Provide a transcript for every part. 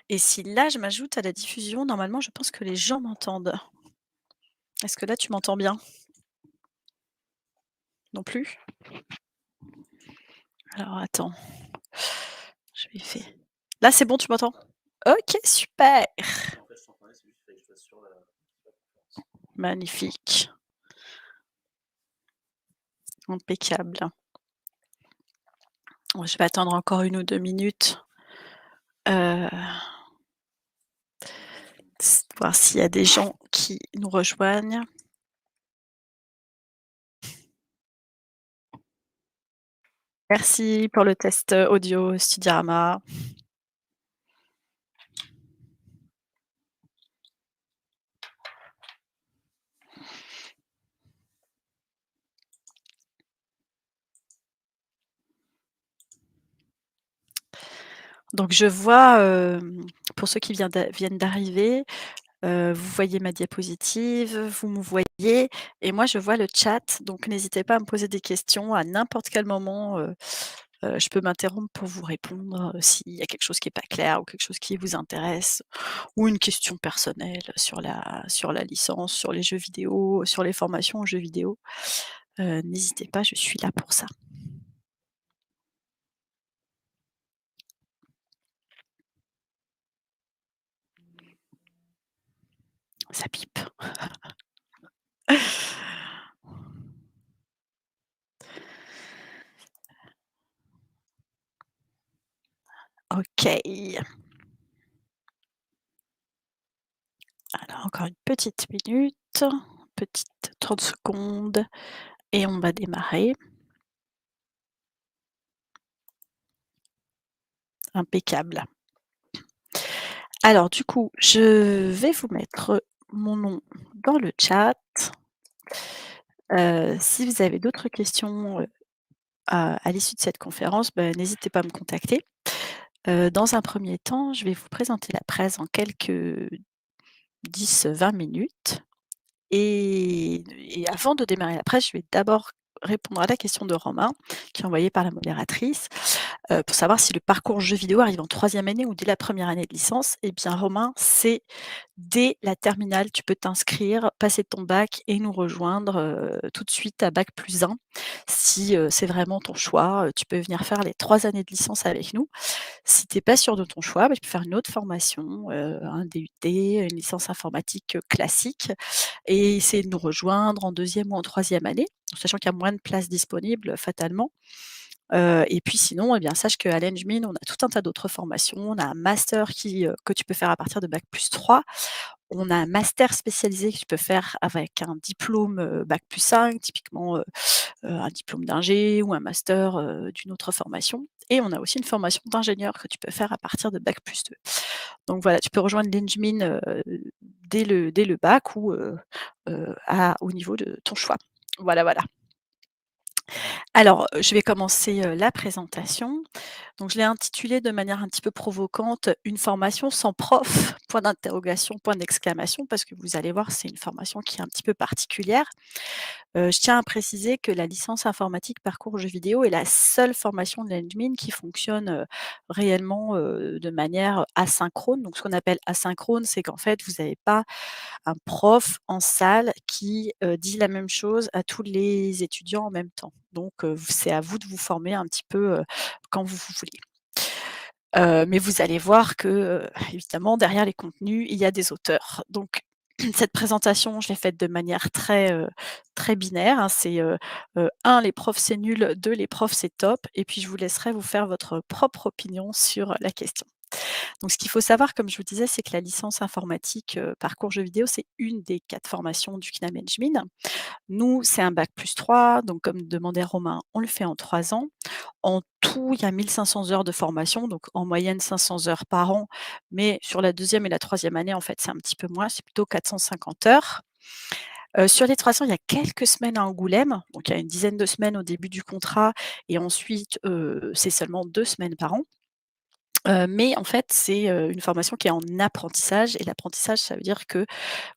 Et si là, je m'ajoute à la diffusion, normalement, je pense que les gens m'entendent. Est-ce que là, tu m'entends bien? Non plus? Alors attends, je vais faire là, c'est bon, tu m'entends? OK, super! Magnifique, impeccable. Bon, je vais attendre encore 1 ou 2 minutes, heu, voir s'il y a des gens qui nous rejoignent. Merci pour le test, audio Studiorama. Donc je vois, pour ceux qui viennent d'arriver, vous voyez ma diapositive, vous me voyez et moi je vois le chat, donc n'hésitez pas à me poser des questions à n'importe quel moment, je peux m'interrompre pour vous répondre, s'il y a quelque chose qui est pas clair ou quelque chose qui vous intéresse ou une question personnelle sur la licence, sur les jeux vidéo, sur les formations aux jeux vidéo. N'hésitez pas, je suis là pour ça. Ça pipe. OK. Alors encore une petite minute, petite 30 secondes et on va démarrer. Impeccable. Alors du coup, je vais vous mettre mon nom dans le chat. Si vous avez d'autres questions, à l'issue de cette conférence, n'hésitez pas à me contacter. Dans un premier temps, je vais vous présenter la presse en quelques 10-20 minutes et avant de démarrer la presse, je vais d'abord répondre à la question de Romain, qui est envoyée par la modératrice. Pour savoir si le parcours jeux vidéo arrive en troisième année ou dès la première année de licence. Eh bien Romain, c'est dès la terminale, tu peux t'inscrire, passer ton bac et nous rejoindre, tout de suite à bac+1. Si, c'est vraiment ton choix, tu peux venir faire les 3 années de licence avec nous. Si tu es pas sûr de ton choix, tu peux faire une autre formation, un DUT, une licence informatique, classique et essayer de nous rejoindre en deuxième ou en troisième année, sachant qu'il y a moins de places disponibles, fatalement. Et puis sinon, eh bien, sache qu'à l'Engmin, on a tout un tas d'autres formations. On a un master que tu peux faire à partir de bac+3. On a un master spécialisé que tu peux faire avec un diplôme, bac+5, typiquement, un diplôme d'ingé ou un master, d'une autre formation et on a aussi une formation d'ingénieur que tu peux faire à partir de bac+2. Donc voilà, tu peux rejoindre l'Engmin, dès le bac ou, au niveau de ton choix. Voilà, voilà. Alors, je vais commencer, la présentation. Donc je l'ai intitulée de manière un petit peu provocante, «Une formation sans prof?» point d'interrogation, point d'exclamation, parce que vous allez voir, c'est une formation qui est un petit peu particulière. Je tiens à préciser que la licence informatique parcours jeux vidéo est la seule formation de l'Admin qui fonctionne, réellement, de manière asynchrone. Donc ce qu'on appelle asynchrone, c'est qu'en fait, vous n'avez pas un prof en salle qui, dit la même chose à tous les étudiants en même temps. Donc c'est à vous de vous former un petit peu, quand vous voulez. Mais vous allez voir que, évidemment derrière les contenus, il y a des auteurs. Donc cette présentation, je l'ai faite de manière très binaire, hein. C'est, 1 les profs c'est nul, 2 les profs c'est top et puis je vous laisserai vous faire votre propre opinion sur la question. Donc ce qu'il faut savoir, comme je vous disais, c'est que la licence informatique, parcours jeux vidéo, c'est une des 4 formations du CNAM Engmin. Nous, c'est un bac+3, donc comme demandait Romain, on le fait en 3 ans. En tout, il y a 1 500 heures de formation, donc en moyenne 500 heures par an, mais sur la deuxième et la troisième année, en fait, c'est un petit peu moins, c'est plutôt 450 heures. Sur les 300, il y a quelques semaines à Angoulême, donc il y a une dizaine de semaines au début du contrat et ensuite, c'est seulement 2 semaines par an. Mais en fait, c'est, une formation qui est en apprentissage et l'apprentissage, ça veut dire que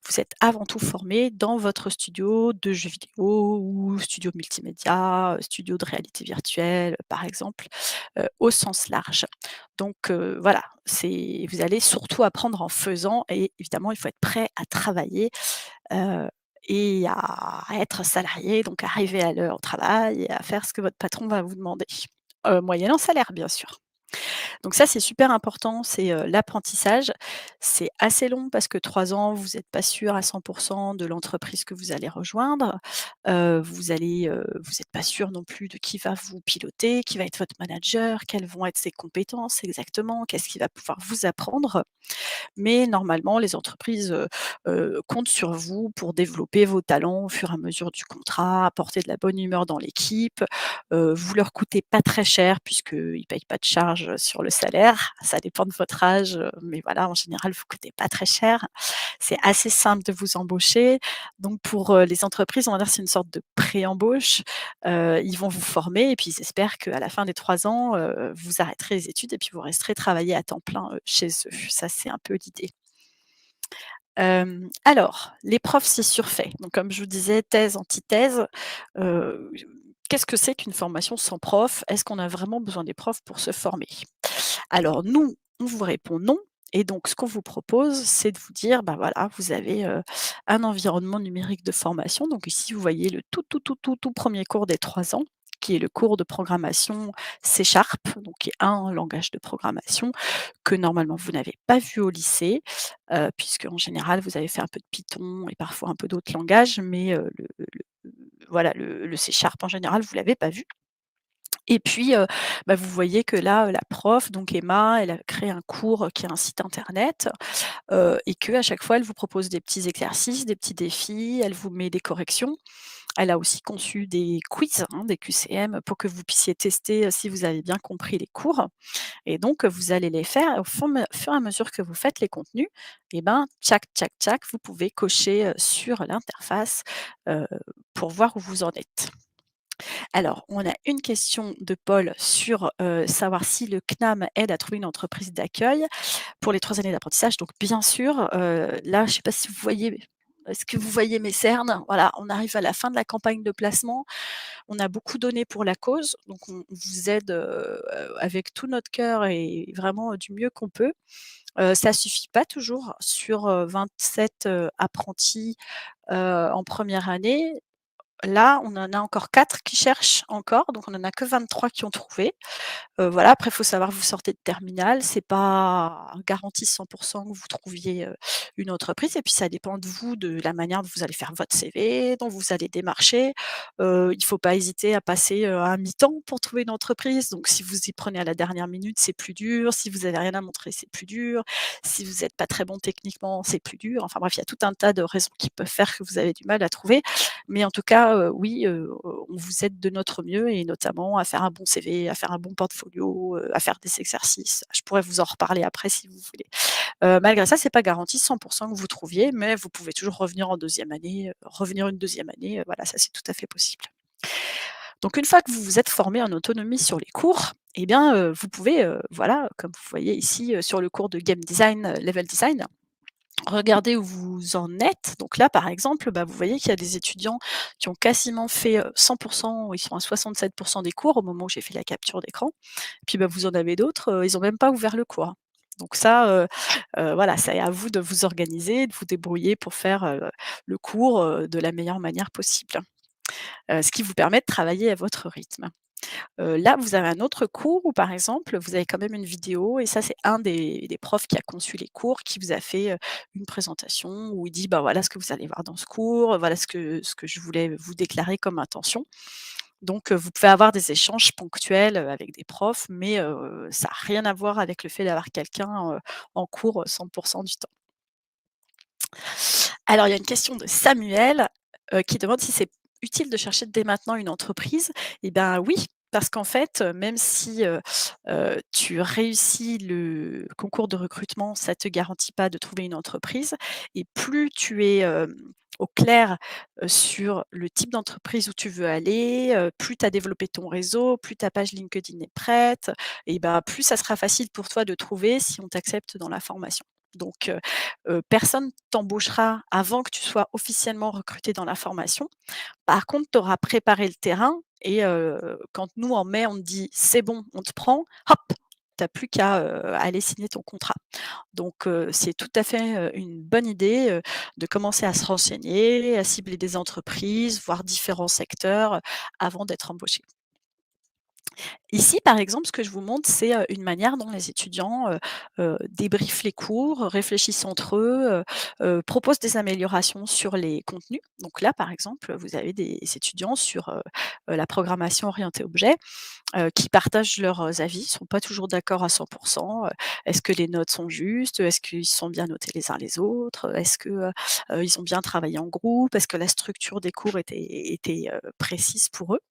vous êtes avant tout formé dans votre studio de jeux vidéo ou studio multimédia, studio de réalité virtuelle, par exemple, au sens large. Donc voilà, c'est vous allez surtout apprendre en faisant et évidemment, il faut être prêt à travailler, heu et à être salarié, donc arriver à l'heure au travail et à faire ce que votre patron va vous demander, moyennant salaire, bien sûr. Donc ça, c'est super important, c'est, l'apprentissage. C'est assez long parce que 3 ans, vous êtes pas sûr à 100 de l'entreprise que vous allez rejoindre. Vous êtes pas sûr non plus de qui va vous piloter, qui va être votre manager, quelles vont être ses compétences exactement, qu'est-ce qu'il va pouvoir vous apprendre. Mais normalement, les entreprises, comptent sur vous pour développer vos talents au fur et à mesure du contrat, apporter de la bonne humeur dans l'équipe. Vous leur coûtez pas très cher puisqu'ils ne payent pas de charges sur le salaire. Ça dépend de votre âge, mais voilà, en général, vous coûtez pas très cher. C'est assez simple de vous embaucher. Donc pour, les entreprises, on va dire, c'est une sorte de pré-embauche. Ils vont vous former et puis ils espèrent qu'à la fin des 3 ans, vous arrêterez les études et puis vous resterez travailler à temps plein, chez eux. Ça, c'est un peu l'idée. Alors, les profs, c'est surfait. Donc comme je vous disais, thèse, antithèse. Heu, Qu'est-ce que c'est qu'une formation sans prof? Est-ce qu'on a vraiment besoin des profs pour se former? Alors nous, on vous répond non et donc ce qu'on vous propose, c'est de vous dire, bah, voilà, vous avez, un environnement numérique de formation. Donc ici, vous voyez le tout 1er cours des 3 ans, qui est le cours de programmation C# donc qui est un langage de programmation que normalement vous n'avez pas vu au lycée, puisqu'en général vous avez fait un peu de Python et parfois un peu d'autres langages, mais voilà, le C# en général vous l'avez pas vu. Et puis, bah, vous voyez que là, la prof, donc Emma, elle a créé un cours, qui est un site internet, et qu'à chaque fois elle vous propose des petits exercices, des petits défis, elle vous met des corrections. Elle a aussi conçu des quiz, hein, des QCM pour que vous puissiez tester, si vous avez bien compris les cours. Et donc, vous allez les faire et au fur et à mesure que vous faites les contenus et ben, tchac, tchac, tchac, vous pouvez cocher, sur l'interface, heu, pour voir où vous en êtes. Alors, on a une question de Paul sur, savoir si le CNAM aide à trouver une entreprise d'accueil pour les 3 années d'apprentissage. Donc bien sûr, là, je ne sais pas si vous voyez est-ce que vous voyez mes cernes? Voilà, on arrive à la fin de la campagne de placement. On a beaucoup donné pour la cause, donc on vous aide, avec tout notre cœur et vraiment, du mieux qu'on peut. Ça suffit pas toujours sur, 27, apprentis, en première année. Là, on en a encore 4 qui cherchent encore, donc on en a que 23 qui ont trouvé. Voilà, après il faut savoir que vous sortez de terminale, c'est pas garanti 100 que vous trouviez, une entreprise et puis ça dépend de vous, de la manière dont vous allez faire votre CV, dont vous allez démarcher. Il faut pas hésiter à passer, un mi-temps pour trouver une entreprise, donc si vous y prenez à la dernière minute, c'est plus dur. Si vous avez rien à montrer, c'est plus dur. Si vous êtes pas très bon techniquement, c'est plus dur. Enfin bref, il y a tout un tas de raisons qui peuvent faire que vous avez du mal à trouver. Mais en tout cas, oui, on vous aide de notre mieux et notamment à faire un bon CV, à faire un bon portfolio, à faire des exercices. Je pourrais vous en reparler après si vous voulez. Malgré ça, c'est pas garanti 100 que vous trouviez, mais vous pouvez toujours revenir en deuxième année, revenir une deuxième année, voilà, ça c'est tout à fait possible. Donc une fois que vous vous êtes formé en autonomie sur les cours, eh bien, vous pouvez, voilà, comme vous voyez ici, sur le cours de game design, level design, regardez où vous en êtes. Donc là, par exemple, bah, vous voyez qu'il y a des étudiants qui ont quasiment fait, 100 ou ils sont à 67 des cours au moment où j'ai fait la capture d'écran. Puis, bah, vous en avez d'autres, ils ont même pas ouvert le cours. Donc ça, voilà, c'est à vous de vous organiser, de vous débrouiller pour faire, le cours, de la meilleure manière possible. Ce qui vous permet de travailler à votre rythme. Là, vous avez un autre cours où, par exemple, vous avez quand même une vidéo et ça, c'est un des profs qui a conçu les cours qui vous a fait, une présentation où il dit: «Bah, voilà ce que vous allez voir dans ce cours, voilà ce que je voulais vous déclarer comme intention». Donc vous pouvez avoir des échanges ponctuels, avec des profs, mais ça a rien à voir avec le fait d'avoir quelqu'un, en cours, 100 du temps. Alors il y a une question de Samuel, qui demande si c'est utile de chercher dès maintenant une entreprise. Eh ben oui, Parce qu'en fait, même si, tu réussis le concours de recrutement, ça te garantit pas de trouver une entreprise et plus tu es, au clair, sur le type d'entreprise où tu veux aller, plus tu as développé ton réseau, plus ta page LinkedIn est prête et ben, plus ça sera facile pour toi de trouver si on t'accepte dans la formation. Donc, personne t'embauchera avant que tu sois officiellement recruté dans la formation. Par contre, tu auras préparé le terrain et quand nous, en mai, on te dit: «C'est bon, on te prend», hop, tu as plus qu'à, aller signer ton contrat. Donc c'est tout à fait, une bonne idée, de commencer à se renseigner, à cibler des entreprises, voir différents secteurs, avant d'être embauché. Ici, par exemple, ce que je vous montre, c'est, une manière dont les étudiants, débriefent les cours, réfléchissent entre eux, proposent des améliorations sur les contenus. Donc là, par exemple, vous avez des étudiants sur, la programmation orientée objet, qui partagent leurs avis. Ils sont pas toujours d'accord à 100. Est-ce que les notes sont justes? Est-ce qu'ils sont bien notés les uns les autres? Est-ce que, ils ont bien travaillé en groupe? Est-ce que la structure des cours était, précise pour eux?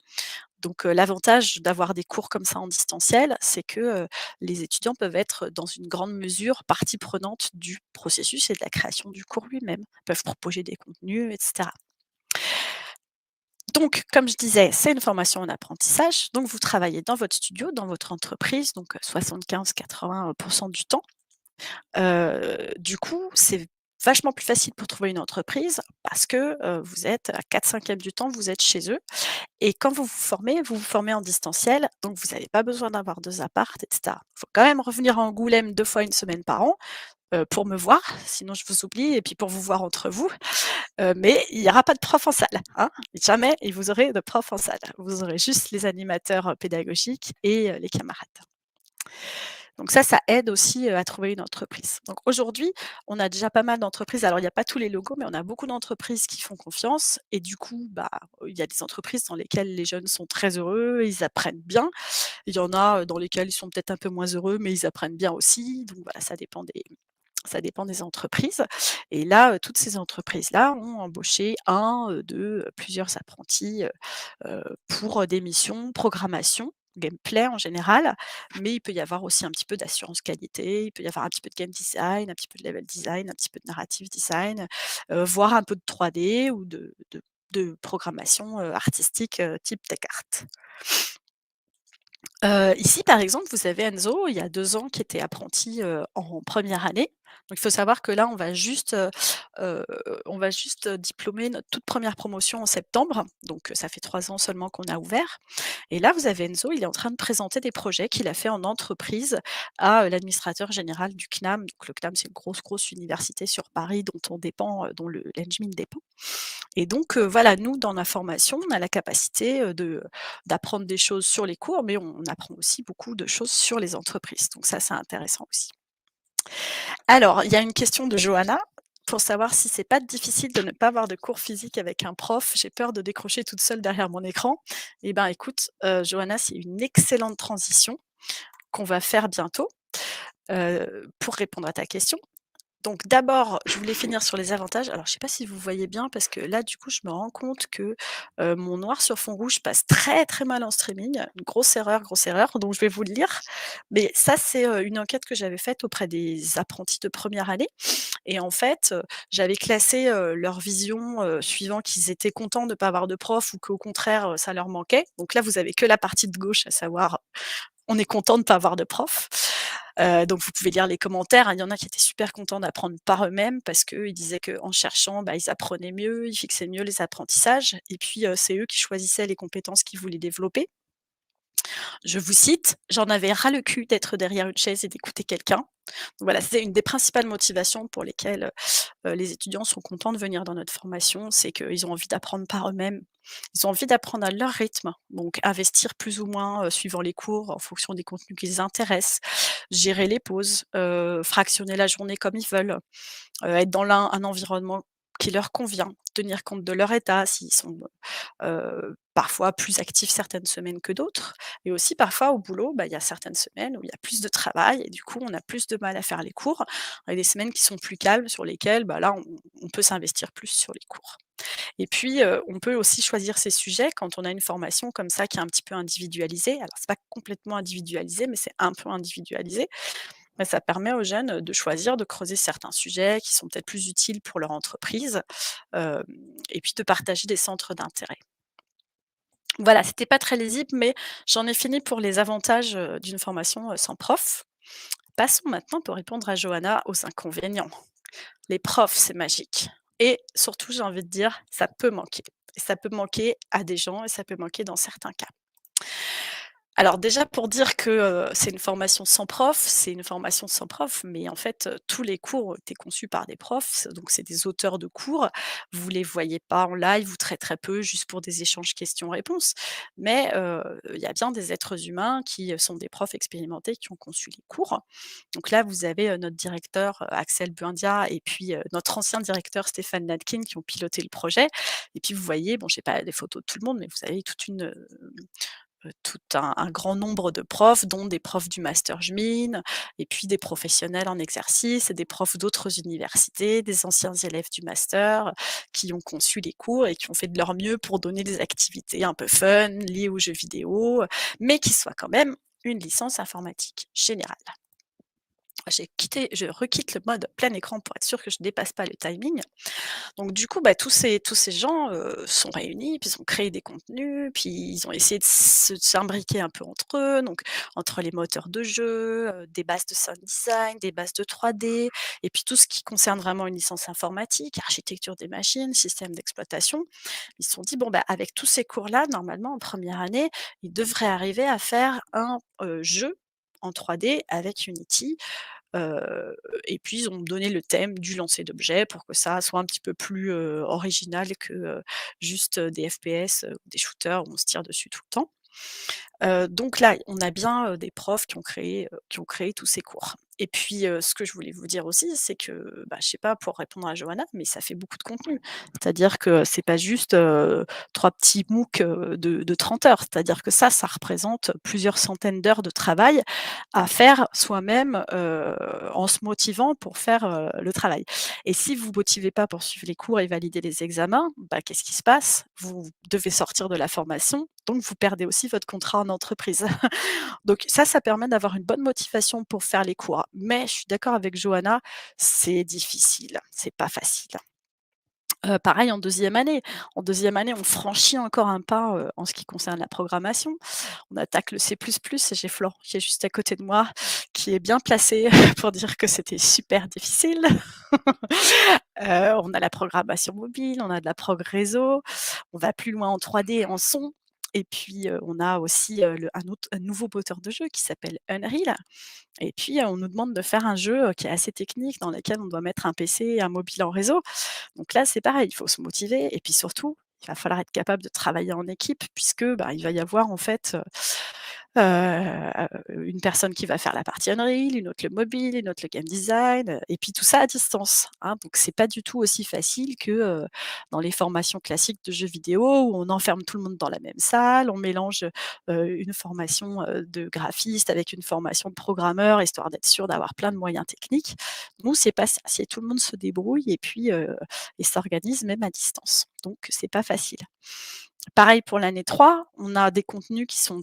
Donc, l'avantage d'avoir des cours comme ça en distanciel, c'est que, les étudiants peuvent être dans une grande mesure partie prenante du processus et de la création du cours lui-même. Peuvent proposer des contenus et cetera. Donc, comme je disais, c'est une formation en apprentissage. Donc, vous travaillez dans votre studio, dans votre entreprise, donc 75-80 du temps. Du coup, c'est vachement plus facile pour trouver une entreprise parce que, vous êtes à 4/5 du temps, vous êtes chez eux et quand vous vous formez en distanciel, donc vous n'avez pas besoin d'avoir 2 apparts et cetera. Il faut quand même revenir à Angoulême 2 fois une semaine par an, pour me voir, sinon je vous oublie et puis pour vous voir entre vous, mais il y aura pas de prof en salle, hein. Jamais et vous aurez de prof en salle. Vous aurez juste les animateurs, pédagogiques et les camarades. Donc ça aide aussi, à trouver une entreprise. Donc aujourd'hui, on a déjà pas mal d'entreprises. Alors il y a pas tous les logos, mais on a beaucoup d'entreprises qui font confiance et du coup, bah, il y a des entreprises dans lesquelles les jeunes sont très heureux, ils apprennent bien. Il y en a, dans lesquelles ils sont peut-être un peu moins heureux, mais ils apprennent bien aussi. Donc voilà, ça dépend des entreprises et là, toutes ces entreprises-là ont embauché un, 2, plusieurs apprentis, pour, des missions programmation, gameplay en général, mais il peut y avoir aussi un petit peu d'assurance qualité, il peut y avoir un petit peu de game design, un petit peu de level design, un petit peu de narrative design, voire un peu de 3D ou de programmation, artistique, type tech art. Ici, par exemple, vous avez Enzo, il y a 2 ans, qui était apprenti, en première année. Donc il faut savoir que là, heu, on va juste, diplômer notre toute première promotion en septembre. Donc ça fait 3 ans seulement qu'on a ouvert et là, vous avez Enzo, il est en train de présenter des projets qu'il a fait en entreprise à, l'administrateur général du CNAM. Donc le CNAM, c'est une grosse, grosse université sur Paris dont on dépend, dont le l'Engmin dépend. Et donc, voilà, nous, dans la formation, on a la capacité, d'apprendre des choses sur les cours, mais on apprend aussi beaucoup de choses sur les entreprises. Donc ça, c'est intéressant aussi. Alors, il y a une question de Johanna pour savoir si c'est pas difficile de ne pas avoir de cours physiques avec un prof. J'ai peur de décrocher toute seule derrière mon écran. Eh ben, écoute, Johanna, c'est une excellente transition qu'on va faire bientôt, pour répondre à ta question. Donc d'abord, je voulais finir sur les avantages. Alors je ne sais pas si vous voyez bien parce que là, du coup, je me rends compte que, mon noir sur fond rouge passe très, très mal en streaming. Une grosse erreur, donc je vais vous le lire. Mais ça, c'est, une enquête que j'avais faite auprès des apprentis de première année et en fait, j'avais classé, leur vision, suivant qu'ils étaient contents de ne pas avoir de prof ou qu'au contraire, ça leur manquait. Donc là, vous avez que la partie de gauche, à savoir on est content de ne pas avoir de prof. Donc vous pouvez lire les commentaires, hein. Il y en a qui étaient super contents d'apprendre par eux-mêmes parce qu'ils disaient qu'en cherchant, bah, ils apprenaient mieux, ils fixaient mieux les apprentissages et puis, c'est eux qui choisissaient les compétences qu'ils voulaient développer. Je vous cite: «J'en avais ras le cul d'être derrière une chaise et d'écouter quelqu'un». Donc voilà, c'est une des principales motivations pour lesquelles, les étudiants sont contents de venir dans notre formation, c'est qu'ils ont envie d'apprendre par eux-mêmes. Ils ont envie d'apprendre à leur rythme, donc investir plus ou moins, suivant les cours, en fonction des contenus qui les intéressent, gérer les pauses, fractionner la journée comme ils veulent, être dans un environnement qui leur convient, tenir compte de leur état, s'ils sont, parfois plus actifs certaines semaines que d'autres et aussi parfois au boulot, bah, il y a certaines semaines où il y a plus de travail et du coup on a plus de mal à faire les cours et des semaines qui sont plus calmes sur lesquelles, bah, là on peut s'investir plus sur les cours. Et puis, on peut aussi choisir ses sujets quand on a une formation comme ça qui est un petit peu individualisée. Alors c'est pas complètement individualisé, mais c'est un peu individualisé. Bah, ça permet aux jeunes, de choisir, de creuser certains sujets qui sont peut-être plus utiles pour leur entreprise, hem et puis de partager des centres d'intérêt. Voilà, c'était pas très lisible, mais j'en ai fini pour les avantages, d'une formation, sans prof. Passons maintenant pour répondre à Johanna aux inconvénients. Les profs, c'est magique et surtout, j'ai envie de dire, ça peut manquer et ça peut manquer à des gens et ça peut manquer dans certains cas. Alors déjà pour dire que, c'est une formation sans prof, c'est une formation sans prof, mais en fait, tous les cours ont été conçus par des profs, donc c'est des auteurs de cours. Vous les voyez pas en live ou très, très peu, juste pour des échanges questions-réponses. Mais, il y a bien des êtres humains qui, sont des profs expérimentés qui ont conçu les cours. Donc là, vous avez, notre directeur, Axel Buendia et puis, notre ancien directeur Stéphane Nadkin qui ont piloté le projet et puis vous voyez, bon j'ai pas les photos de tout le monde, mais vous avez tout un grand nombre de profs, dont des profs du master JMIN et puis des professionnels en exercice et des profs d'autres universités, des anciens élèves du master qui ont conçu les cours et qui ont fait de leur mieux pour donner des activités un peu fun, liées aux jeux vidéo, mais qui soient quand même une licence informatique générale. Je requitte le mode plein écran pour être sûre que je dépasse pas le timing. Donc du coup, bah, tous ces gens, sont réunis, puis ils ont créé des contenus, puis ils ont essayé de s'imbriquer un peu entre eux, donc entre les moteurs de jeu, des bases de sound design, des bases de 3D et puis tout ce qui concerne vraiment une licence informatique, architecture des machines, système d'exploitation. Ils se sont dit: «Bon, bah, avec tous ces cours-là, normalement en première année, ils devraient arriver à faire un, jeu en 3D avec Unity». Heu et puis ils ont donné le thème du lancer d'objets pour que ça soit un petit peu plus, original que, juste, des FPS, ou des shooters où on se tire dessus tout le temps. Donc là, on a bien, des profs qui ont créé tous ces cours et puis, ce que je voulais vous dire aussi, c'est que, bah, je sais pas pour répondre à Johanna, mais ça fait beaucoup de contenu. C'est-à-dire que c'est pas juste, 3 petits MOOC, de 30 heures. C'est-à-dire que ça représente plusieurs centaines d'heures de travail à faire soi-même, en se motivant pour faire, le travail et si vous motivez pas pour suivre les cours et valider les examens, bah, qu'est-ce qui se passe? Vous devez sortir de la formation, donc vous perdez aussi votre contrat en entreprise. Donc ça permet d'avoir une bonne motivation pour faire les cours. Mais je suis d'accord avec Johanna, c'est difficile, c'est pas facile. Pareil en deuxième année. En deuxième année, on franchit encore un pas, en ce qui concerne la programmation. On attaque le C++ et j'ai Florent qui est juste à côté de moi, qui est bien placé pour dire que c'était super difficile. On a la programmation mobile, on a de la prog réseau, on va plus loin en 3D et en son et puis, on a aussi, un nouveau moteur de jeu qui s'appelle Unreal et puis, on nous demande de faire un jeu, qui est assez technique dans lequel on doit mettre un PC et un mobile en réseau. Donc là, c'est pareil, il faut se motiver et puis surtout, il va falloir être capable de travailler en équipe puisque, bah, il va y avoir en fait, une personne qui va faire la partie Unreal, une autre le mobile, une autre le game design, et puis tout ça à distance, hein. Donc c'est pas du tout aussi facile que, dans les formations classiques de jeux vidéo où on enferme tout le monde dans la même salle, on mélange, une formation, de graphiste avec une formation de programmeur, histoire d'être sûr d'avoir plein de moyens techniques. Nous, c'est pas ça, c'est tout le monde se débrouille et s'organise même à distance. Donc c'est pas facile. Pareil pour l'année 3, on a des contenus qui sont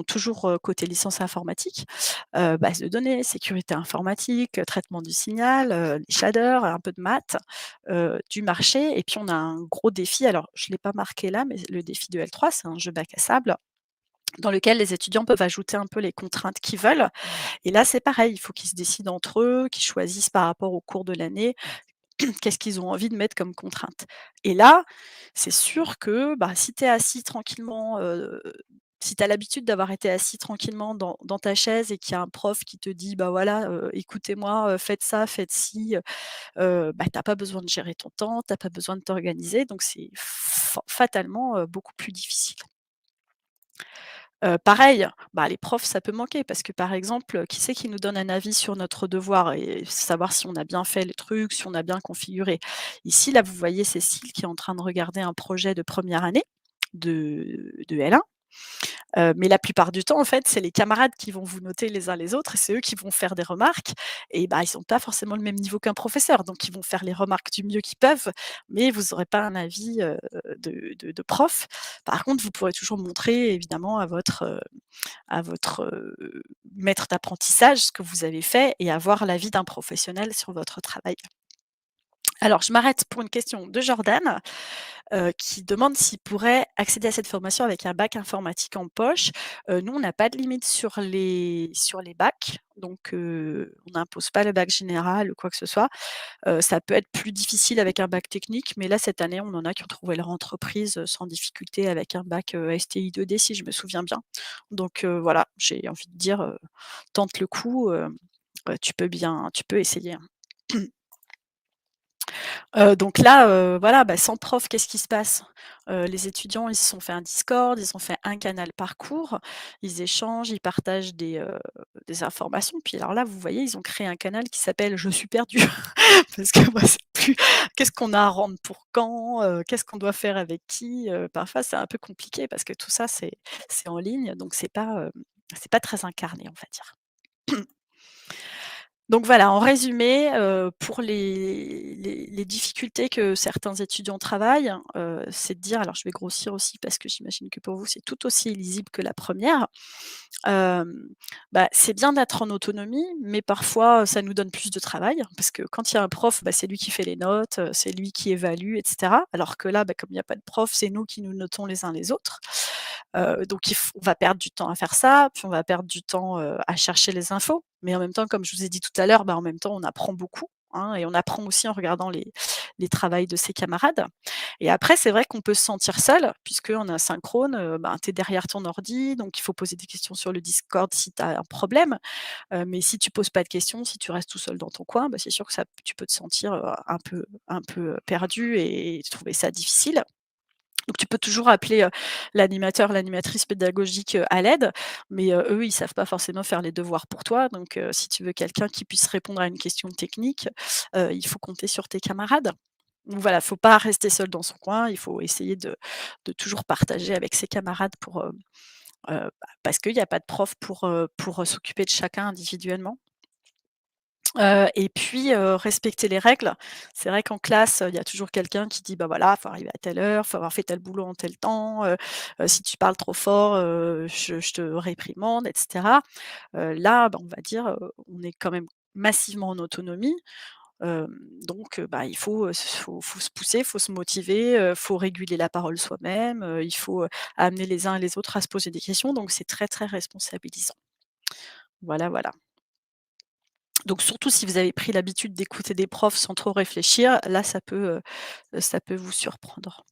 toujours, côté licence informatique, base de données, sécurité informatique, traitement du signal, les shaders, un peu de maths, du marché et puis on a un gros défi, alors je ne l'ai pas marqué là, mais le défi de L3, c'est un jeu bac à sable dans lequel les étudiants peuvent ajouter un peu les contraintes qu'ils veulent et là, c'est pareil, il faut qu'ils se décident entre eux, qu'ils choisissent par rapport au cours de l'année qu'est-ce qu'ils ont envie de mettre comme contrainte? Et là, c'est sûr que, bah, si tu es assis tranquillement, si tu as l'habitude d'avoir été assis tranquillement dans ta chaise et qu'il y a un prof qui te dit: «Bah, voilà, écoutez-moi, faites ça, faites ci», bah, tu as pas besoin de gérer ton temps, tu as pas besoin de t'organiser, donc c'est fatalement, beaucoup plus difficile. Pareil, bah, les profs, ça peut manquer parce que, par exemple, qui c'est qui nous donne un avis sur notre devoir et savoir si on a bien fait les trucs, si on a bien configuré? Ici, là, vous voyez Cécile qui est en train de regarder un projet de première année de L1. Mais la plupart du temps, en fait, c'est les camarades qui vont vous noter les uns les autres et c'est eux qui vont faire des remarques et bah, ils ont pas forcément le même niveau qu'un professeur, donc ils vont faire les remarques du mieux qu'ils peuvent, mais vous aurez pas un avis, de prof. Par contre, vous pourrez toujours montrer évidemment à votre maître d'apprentissage ce que vous avez fait et avoir l'avis d'un professionnel sur votre travail. Alors je m'arrête pour une question de Jordan qui demande s'il pourrait accéder à cette formation avec un bac informatique en poche. Nous, on n'a pas de limite sur les bacs, donc on n'impose pas le bac général ou quoi que ce soit. Ça peut être plus difficile avec un bac technique, mais là, cette année, on en a qui ont trouvé leur entreprise, sans difficulté avec un bac, STI 2D si je me souviens bien. Donc voilà, j'ai envie de dire, tente le coup, tu peux essayer, hein. Donc là, voilà, bah, sans prof, qu'est-ce qui se passe? Les étudiants, ils se sont fait un Discord, ils ont fait un canal parcours, ils échangent, ils partagent des informations. Puis alors là, vous voyez, ils ont créé un canal qui s'appelle «Je suis perdu» parce que moi, c'est plus qu'est-ce qu'on a à rendre pour quand? Qu'est-ce qu'on doit faire avec qui? Parfois, c'est un peu compliqué parce que tout ça, c'est en ligne, donc c'est pas très incarné, on va dire. Donc voilà, en résumé, pour les difficultés que certains étudiants travaillent, c'est de dire alors je vais grossir aussi parce que j'imagine que pour vous c'est tout aussi illisible que la première. re Bah, c'est bien d'être en autonomie, mais parfois, ça nous donne plus de travail parce que quand il y a un prof, bah, c'est lui qui fait les notes, c'est lui qui évalue et cetera. Alors que là, bah, comme il y a pas de prof, c'est nous qui nous notons les uns les autres. Donc on va perdre du temps à faire ça, puis on va perdre du temps, à chercher les infos. Mais en même temps, comme je vous ai dit tout à l'heure, bah, en même temps, on apprend beaucoup, hein et on apprend aussi en regardant les travails de ses camarades et après, c'est vrai qu'on peut se sentir seul puisqu'on est asynchrone, ben, tu es derrière ton ordi, donc il faut poser des questions sur le Discord si tu as un problème, mais si tu poses pas de questions, si tu restes tout seul dans ton coin, bah, c'est sûr que ça tu peux te sentir, un peu perdu et trouver ça difficile. Donc tu peux toujours appeler, l'animateur, l'animatrice pédagogique, à l'aide, mais eux, ils savent pas forcément faire les devoirs pour toi. Donc si tu veux quelqu'un qui puisse répondre à une question technique, il faut compter sur tes camarades. Donc voilà, faut pas rester seul dans son coin, il faut essayer de toujours partager avec ses camarades parce qu'il y a pas de prof pour s'occuper de chacun individuellement. Et puis, respecter les règles. C'est vrai qu'en classe, il y a toujours quelqu'un qui dit: «Bah, voilà, faut arriver à telle heure, faut avoir fait tel boulot en tel temps, si tu parles trop fort, je te réprimande» et cetera. Là, bah, on va dire, on est quand même massivement en autonomie, hem, donc bah, il faut se pousser, il faut se motiver, faut réguler la parole soi-même, il faut, amener les uns et les autres à se poser des questions, donc c'est très, très responsabilisant. Voilà, voilà. Donc surtout si vous avez pris l'habitude d'écouter des profs sans trop réfléchir, là ça peut vous surprendre.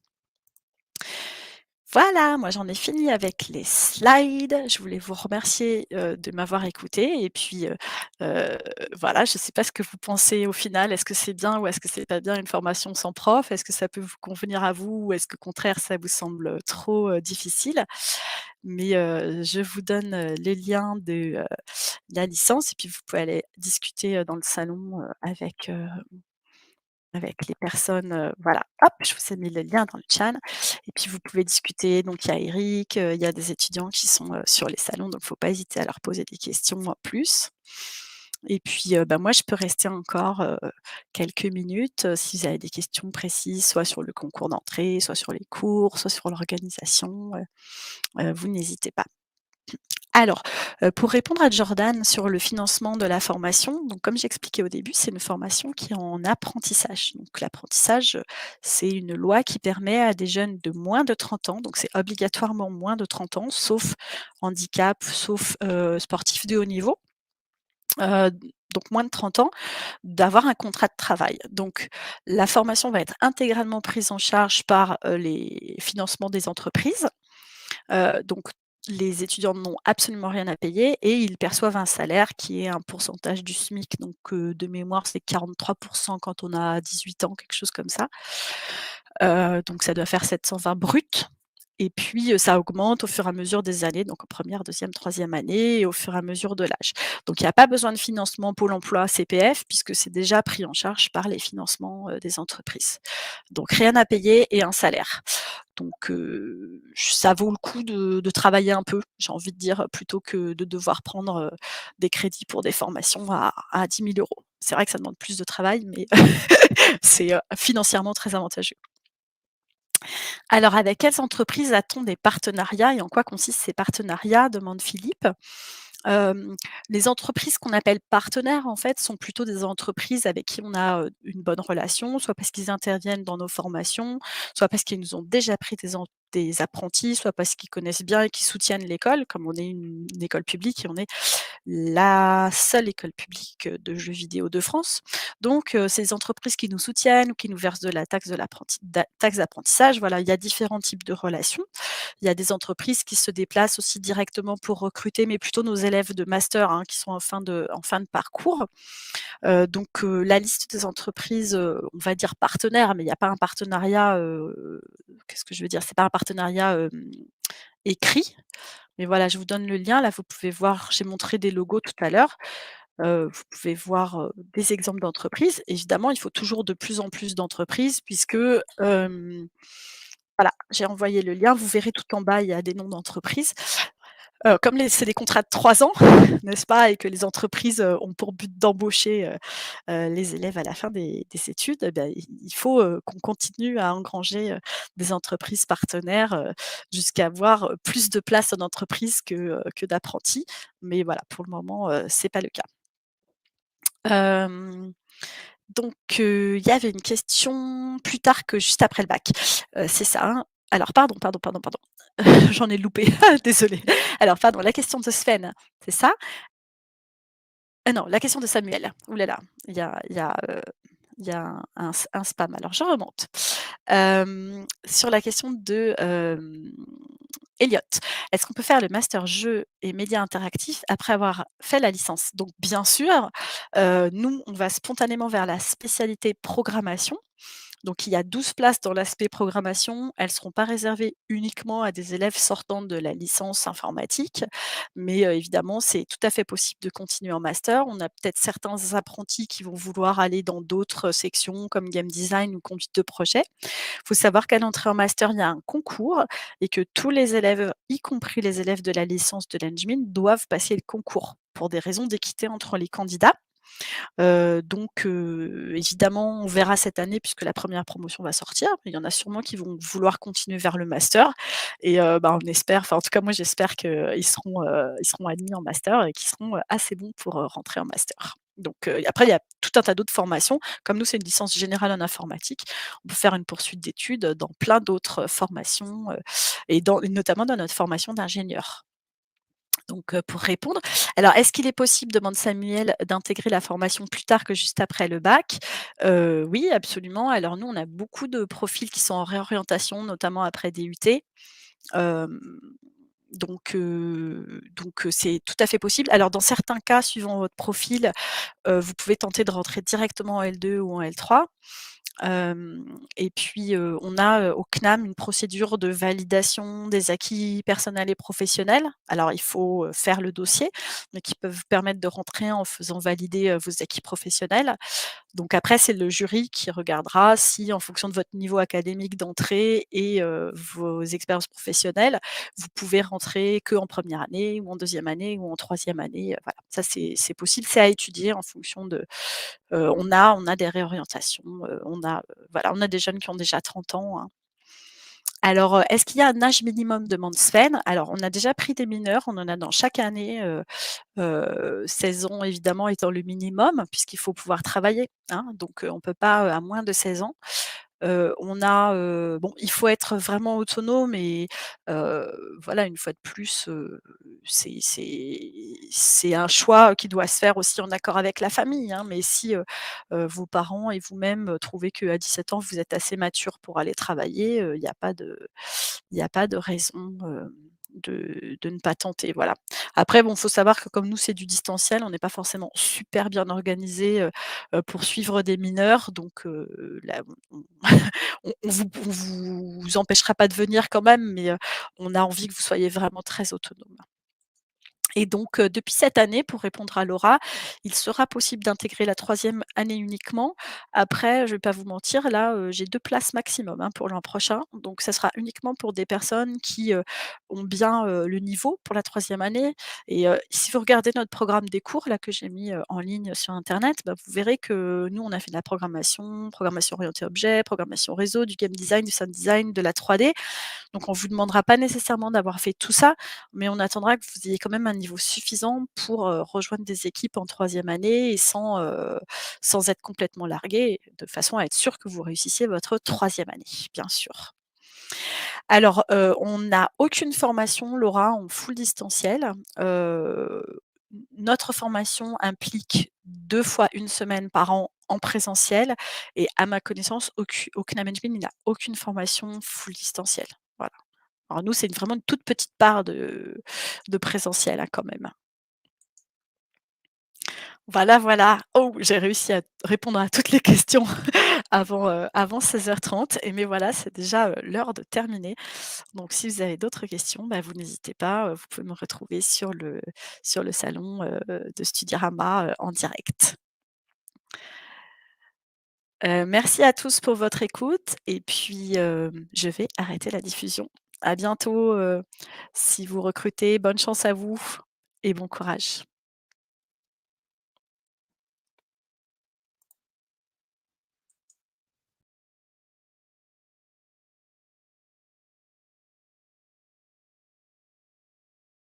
Voilà, moi j'en ai fini avec les slides. Je voulais vous remercier, de m'avoir écouté et puis, heu, voilà, je ne sais pas ce que vous pensez au final. Est-ce que c'est bien ou est-ce que c'est pas bien une formation sans prof? Est-ce que ça peut vous convenir à vous ou est-ce qu'au contraire ça vous semble, trop, difficile? Mais, je vous donne, les liens de, la licence et puis vous pouvez aller discuter, dans le salon, avec les personnes, voilà. Hop, je vous ai mis le lien dans le chat et puis vous pouvez discuter. Donc il y a Eric, il y a des étudiants qui sont, sur les salons, donc faut pas hésiter à leur poser des questions en plus et puis, bah, moi je peux rester encore, quelques minutes, si vous avez des questions précises, soit sur le concours d'entrée, soit sur les cours, soit sur l'organisation, vous n'hésitez pas. Alors, pour répondre à Jordan sur le financement de la formation, donc comme j'expliquais au début, c'est une formation qui est en apprentissage. Donc l'apprentissage, c'est une loi qui permet à des jeunes de moins de 30 ans, donc c'est obligatoirement moins de 30 ans, sauf handicap, sauf, sportif de haut niveau, heu, donc moins de 30 ans, d'avoir un contrat de travail. Donc la formation va être intégralement prise en charge par, les financements des entreprises. Donc les étudiants n'ont absolument rien à payer et ils perçoivent un salaire qui est un pourcentage du SMIC, donc de mémoire, c'est 43 quand on a 18 ans, quelque chose comme ça. Donc ça doit faire 720 brut et puis, ça augmente au fur et à mesure des années, donc en première, deuxième, troisième année et au fur et à mesure de l'âge. Donc il y a pas besoin de financement Pôle emploi, CPF puisque c'est déjà pris en charge par les financements, des entreprises. Donc rien à payer et un salaire. Donc ça vaut le coup de travailler un peu, j'ai envie de dire, plutôt que de devoir prendre, des crédits pour des formations à 10 000 €. C'est vrai que ça demande plus de travail, mais c'est, financièrement très avantageux. Alors avec quelles entreprises a-t-on des partenariats et en quoi consistent ces partenariats? Demande Philippe. Hem, les entreprises qu'on appelle partenaires, en fait, sont plutôt des entreprises avec qui on a, une bonne relation, soit parce qu'ils interviennent dans nos formations, soit parce qu'ils nous ont déjà pris des apprentis, soit parce qu'ils connaissent bien et qu'ils soutiennent l'école, comme on est une école publique et on est la seule école publique de jeux vidéo de France. Donc, ces entreprises qui nous soutiennent ou qui nous versent de la taxe d'apprentissage, voilà, il y a différents types de relations. Il y a des entreprises qui se déplacent aussi directement pour recruter, mais plutôt nos élèves de master, hein, qui sont en fin de parcours. Donc, la liste des entreprises, on va dire partenaires, mais il y a pas un partenariat, qu'est-ce que je veux dire? C'est pas un partenariat, écrit, mais voilà, je vous donne le lien. Là, vous pouvez voir, j'ai montré des logos tout à l'heure. Vous pouvez voir, des exemples d'entreprises. Évidemment, il faut toujours de plus en plus d'entreprises puisque, voilà, j'ai envoyé le lien. Vous verrez tout en bas, il y a des noms d'entreprises. Comme c'est des contrats de 3 ans, n'est-ce pas? Et que les entreprises, ont pour but d'embaucher, les élèves à la fin des études, eh bien, il faut, qu'on continue à engranger, des entreprises partenaires, jusqu'à avoir, plus de places en entreprise que d'apprentis. Mais voilà, pour le moment, c'est pas le cas. Hem, donc, il y avait une question plus tard que juste après le bac. C'est ça, hein? Alors pardon, j'en ai loupé, désolée. Alors pardon, la question de Sven, c'est ça? Non, la question de Samuel. Ouh là là, il y a un spam, alors je remonte. Sur la question de, Elliot. Est-ce qu'on peut faire le master jeux et médias interactifs après avoir fait la licence? Donc bien sûr, nous, on va spontanément vers la spécialité programmation. Donc il y a 12 places dans l'aspect programmation. Elles ne seront pas réservées uniquement à des élèves sortant de la licence informatique, mais évidemment, c'est tout à fait possible de continuer en master. On a peut-être certains apprentis qui vont vouloir aller dans d'autres sections comme game design ou conduite de projet. Il faut savoir qu'à l'entrée en master, il y a un concours et que tous les élèves, y compris les élèves de la licence de l'Engmin, doivent passer le concours pour des raisons d'équité entre les candidats. Donc, évidemment, on verra cette année puisque la première promotion va sortir. Il y en a sûrement qui vont vouloir continuer vers le master et bah, on espère, enfin, en tout cas, moi, j'espère qu'ils seront admis en master et qu'ils seront, assez bons pour, rentrer en master. Donc, après, il y a tout un tas d'autres formations. Comme nous, c'est une licence générale en informatique, on peut faire une poursuite d'études, dans plein d'autres, formations, et notamment dans notre formation d'ingénieur. Donc, pour répondre, alors est-ce qu'il est possible, demande Samuel, d'intégrer la formation plus tard que juste après le bac? Oui, absolument. Alors nous, on a beaucoup de profils qui sont en réorientation, notamment après DUT. Hem, donc, c'est tout à fait possible. Alors dans certains cas, suivant votre profil, vous pouvez tenter de rentrer directement en L2 ou en L3. Et puis, on a, au CNAM une procédure de validation des acquis personnels et professionnels. Alors il faut, faire le dossier, mais qui peuvent vous permettre de rentrer en faisant valider, vos acquis professionnels. Donc après, c'est le jury qui regardera si, en fonction de votre niveau académique d'entrée et vos expériences professionnelles, vous pouvez rentrer qu'en première année ou en deuxième année ou en troisième année, voilà. Ça, c'est possible, c'est à étudier en fonction de on a des réorientations, voilà, on a des jeunes qui ont déjà 30 ans, hein. Alors, est-ce qu'il y a un âge minimum? Demande Sven. Alors, on a déjà pris des mineurs, on en a dans chaque année, 16 ans évidemment étant le minimum, puisqu'il faut pouvoir travailler, hein, donc on peut pas, à moins de 16 ans. On a, bon, il faut être vraiment autonome et voilà, une fois de plus, c'est un choix qui doit se faire aussi en accord avec la famille, hein. Mais si, vos parents et vous-même, trouvez qu'à 17 ans, vous êtes assez mature pour aller travailler, il y a pas de raison, de ne pas tenter, voilà. Après bon, faut savoir que comme nous, c'est du distanciel, on n'est pas forcément super bien organisé, pour suivre des mineurs donc là, on vous empêchera pas de venir quand même, mais on a envie que vous soyez vraiment très autonome. Et donc, depuis cette année, pour répondre à Laura, il sera possible d'intégrer la troisième année uniquement. Après, je vais pas vous mentir, là, j'ai 2 places maximum, hein, pour l'an prochain. Donc ça sera uniquement pour des personnes qui, ont bien, le niveau pour la troisième année et si vous regardez notre programme des cours là que j'ai mis, en ligne sur internet, bah, vous verrez que nous, on a fait de la programmation, programmation orientée objet, programmation réseau, du game design, du sound design, de la 3D. Donc on vous demandera pas nécessairement d'avoir fait tout ça, mais on attendra que vous ayez quand même un niveau suffisant pour, rejoindre des équipes en troisième année et sans être complètement largué, de façon à être sûr que vous réussissiez votre troisième année, bien sûr. Alors, on n'a aucune formation, Laura, en full distanciel. Notre formation implique 2 fois une semaine par an en présentiel et à ma connaissance, aucun management n'a aucune formation full distanciel. Voilà. Alors nous, c'est vraiment une toute petite part de présentiel, hein, quand même. Voilà, voilà. Oh, j'ai réussi à répondre à toutes les questions avant 16h30 et mais voilà, c'est déjà, l'heure de terminer. Donc si vous avez d'autres questions, bah, vous n'hésitez pas, vous pouvez me retrouver sur le salon, de Studirama, en direct. Merci à tous pour votre écoute et puis, je vais arrêter la diffusion. À bientôt, si vous recrutez, bonne chance à vous et bon courage.